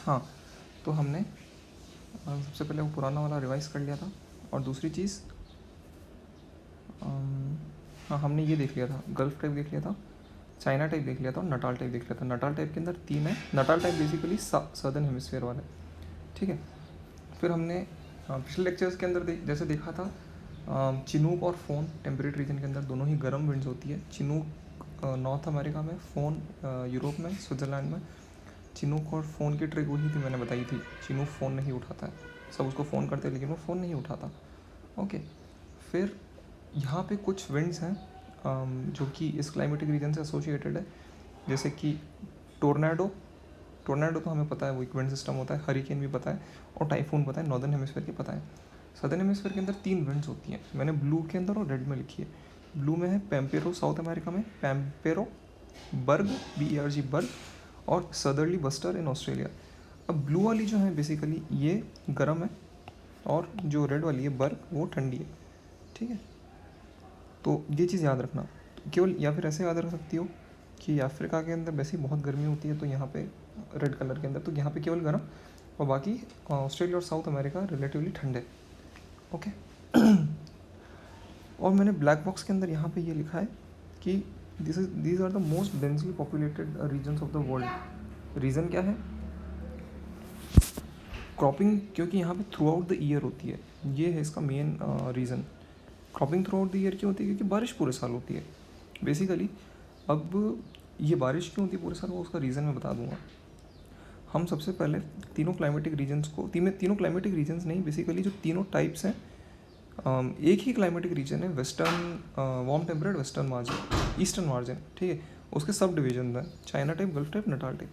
हाँ, तो हमने सबसे पहले वो पुराना वाला रिवाइज कर लिया था। और दूसरी चीज़, हाँ, हमने ये देख लिया था, गल्फ टाइप देख लिया था, चाइना टाइप देख लिया था और नटाल टाइप देख लिया था। नटाल टाइप के अंदर 3 है। Natal type basically southern hemisphere वाला है, ठीक है। फिर हमने पिछले लेक्चर्स के अंदर जैसे देखा था, चिनूक और फ़ोन टेम्परेट रीजन के अंदर दोनों ही गर्म विंड्स होती है। चिनूक नॉर्थ अमेरिका में, फ़ोन यूरोप में, स्विट्ज़रलैंड में। चिनूक और फ़ोन की ट्रिक वही थी, मैंने बताई थी। चिनूक फ़ोन नहीं उठाता है, सब उसको फ़ोन करते हैं लेकिन वो फ़ोन नहीं उठाता। ओके, फिर यहाँ पे कुछ विंड्स हैं जो कि इस क्लाइमेटिक रीजन से एसोसिएटेड है, जैसे कि टोर्नाडो। टोर्नाडो तो हमें पता है, वो एक विंड सिस्टम होता है। हरिकेन भी पता है और टाइफून पता है, नॉर्दर्न हेमिस्फीयर की पता है। सदर्न हेमिस्फीयर के अंदर 3 विंड्स होती हैं, मैंने ब्लू के अंदर और रेड में लिखी है। ब्लू में है पैम्पेरो साउथ अमेरिका में, पैम्पेरो, बर्ग BERG बर्ग, और सदर्ली बस्टर इन ऑस्ट्रेलिया। अब ब्लू वाली जो है बेसिकली ये गर्म है, और जो रेड वाली है बर्ग वो ठंडी है, ठीक है। तो ये चीज़ याद रखना केवल, या फिर ऐसे याद रख सकती हो कि अफ्रीका के अंदर वैसे ही बहुत गर्मी होती है तो यहाँ पे रेड कलर के अंदर, तो यहाँ पे केवल गर्म, और बाकी ऑस्ट्रेलिया और साउथ अमेरिका रिलेटिवली ठंडे। ओके। और मैंने ब्लैक बॉक्स के अंदर यहाँ पे ये लिखा है कि these are the most densely populated regions of the world. Reason क्या है? क्रॉपिंग, क्योंकि यहाँ पे थ्रू आउट द ईयर होती है, ये है इसका main reason. Cropping through out the year क्यों होती है? क्योंकि बारिश पूरे साल होती है बेसिकली। अब ये बारिश क्यों होती है पूरे साल, वो उसका रीज़न मैं बता दूंगा। हम सबसे पहले तीनों क्लाइमेटिक रीजन्स को, तीनों क्लाइमेटिक रीजन्स नहीं, बेसिकली जो तीनों टाइप्स हैं, एक ही क्लाइमेटिक रीजन है, western warm temperate western margin, eastern margin, ठीक है। उसके सब डिविजन हैं, China type, gulf type, Natal type.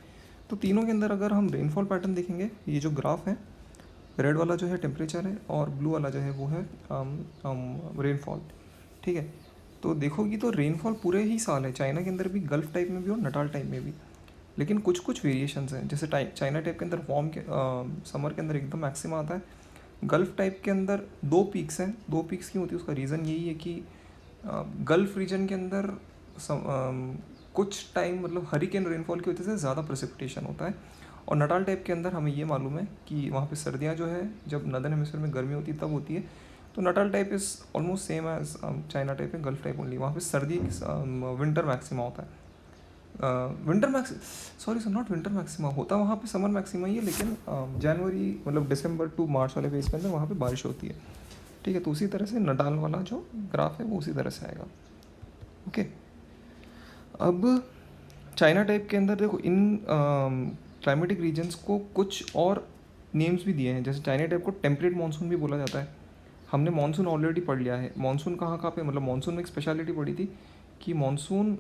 तो तीनों के अंदर अगर हम रेनफॉल पैटर्न देखेंगे, ये जो ग्राफ है, रेड वाला जो है टेम्परेचर है और ब्लू वाला जो है वो है रेनफॉल, ठीक है। तो देखोगी तो रेनफॉल पूरे ही साल है, चाइना के अंदर भी, गल्फ टाइप में भी और नटाल टाइप में भी। लेकिन कुछ कुछ वेरिएशंस हैं, जैसे चाइना टाइप के अंदर वार्म के समर के अंदर एकदम मैक्सिमा आता है। गल्फ टाइप के अंदर 2 पीक्स हैं। 2 पीक्स क्यों होती है, उसका रीज़न यही है कि गल्फ रीजन के अंदर कुछ टाइम मतलब हरिकेन रेनफॉल की वजह से ज़्यादा प्रेसिपिटेशन होता है। और नटाल टाइप के अंदर हमें ये मालूम है कि वहाँ पे सर्दियाँ जो है, जब नदर्न हेमिस्फीयर में गर्मी होती है तब होती है। तो Natal type is almost same as China type है, गल्फ टाइप ओनली। वहाँ पे सर्दी विंटर मैक्सिमा होता है। नॉट विंटर मैक्सिमा होता, वहाँ पे समर मैक्सिमा ही है, लेकिन जनवरी मतलब दिसंबर टू मार्च वाले फेज के अंदर वहाँ पे बारिश होती है, ठीक है। तो उसी तरह से नटाल वाला जो ग्राफ है वो उसी तरह से आएगा। ओके। अब चाइना टाइप के अंदर देखो, इन क्लाइमेटिक रीजन्स को कुछ और नेम्स भी दिए हैं, जैसे चाइना टाइप को टेम्परेट मानसून भी बोला जाता है। हमने मानसून ऑलरेडी पढ़ लिया है। मानसून कहाँ कहाँ पे, मतलब मानसून में एक स्पेशलिटी पढ़ी थी कि मानसून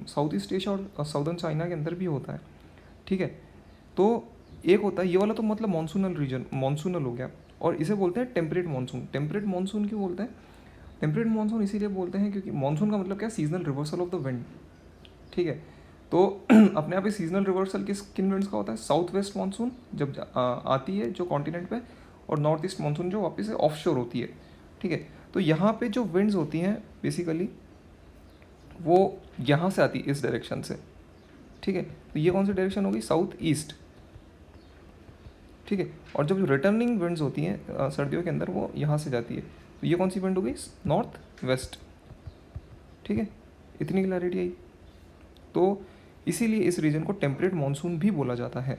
साउथ ईस्ट एशिया और साउदर्न चाइना के अंदर भी होता है, ठीक है। तो एक होता है ये वाला, तो मतलब मानसूनल रीजन, मानसूनल हो गया, और इसे बोलते हैं टेम्परेट मानसून। टेम्परेट मानसून क्यों बोलते हैं? टेम्परेट मानसून इसीलिए बोलते हैं क्योंकि मानसून का मतलब क्या है, seasonal reversal of the wind, ठीक है। तो अपने आप ही सीजनल रिवर्सल किन विंड्स का होता है? साउथ वेस्ट मानसून जब आती है जो कॉन्टिनेंट पे, और नॉर्थ ईस्ट मानसून जो वापस से ऑफ शोर होती है, ठीक है। तो यहाँ पे जो विंड्स होती हैं बेसिकली वो यहाँ से आती है, इस डायरेक्शन से, ठीक है। तो ये कौन सी डायरेक्शन होगी? साउथ ईस्ट, ठीक है। और जब जो रिटर्निंग विंड्स होती हैं सर्दियों के अंदर, वो यहाँ से जाती है, तो ये कौन सी विंड होगी? नॉर्थ वेस्ट, ठीक है। इतनी क्लैरिटी आई। तो इसीलिए इस रीजन को टेम्परेट मानसून भी बोला जाता है।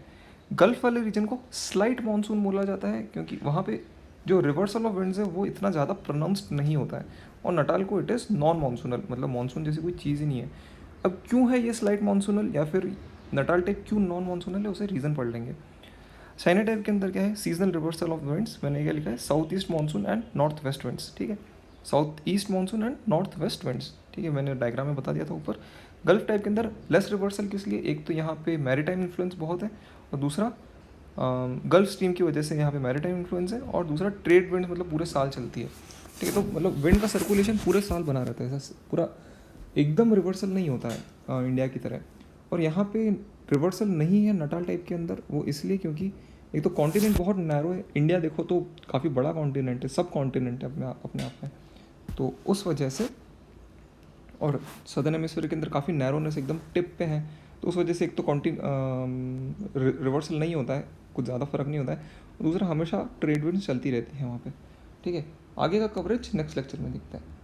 गल्फ वाले रीजन को स्लाइट मानसून बोला जाता है, क्योंकि वहाँ पे जो रिवर्सल ऑफ विंड्स है वो इतना ज़्यादा प्रोनाउंस्ड नहीं होता है। और नटाल को इट इज़ नॉन मानसूनल, मतलब मानसून जैसी कोई चीज़ ही नहीं है। अब क्यों है ये स्लाइट मानसूनल या फिर नटाल टाइप क्यों नॉन मानसूनल है, उसे रीज़न पढ़ लेंगे। चाइना टाइप के अंदर क्या है? सीजनल रिवर्सल ऑफ विंड्स, मैंने क्या लिखा है? South east monsoon and north west winds, ठीक है। South east monsoon and north west winds, ठीक है, मैंने डायग्राम में बता दिया था ऊपर। गल्फ टाइप के अंदर लेस रिवर्सल, किस लिए? एक तो यहाँ पे मैरीटाइम इन्फ्लुएंस बहुत है, और दूसरा गल्फ स्ट्रीम की वजह से यहाँ पे मैरीटाइम इन्फ्लुएंस है, और दूसरा ट्रेड विंड मतलब पूरे साल चलती है, ठीक है। तो मतलब विंड का सर्कुलेशन पूरे साल बना रहता है, ऐसा पूरा एकदम रिवर्सल नहीं होता है इंडिया की तरह। और यहाँ पे रिवर्सल नहीं है नटाल टाइप के अंदर, वो इसलिए क्योंकि एक तो कॉन्टिनेंट बहुत नैरो है। इंडिया देखो तो काफ़ी बड़ा कॉन्टिनेंट है, सब कॉन्टिनेंट है अपने आप में, तो उस वजह से। और सदर्न हेमिस्फीयर के अंदर काफ़ी नैरोनेस एकदम टिप पे है, तो उस वजह से एक तो रिवर्सल नहीं होता है कुछ ज़्यादा फ़र्क नहीं होता है। दूसरा, हमेशा ट्रेड विंड चलती रहती है वहाँ पे। ठीक है, आगे का कवरेज नेक्स्ट लेक्चर में दिखता है।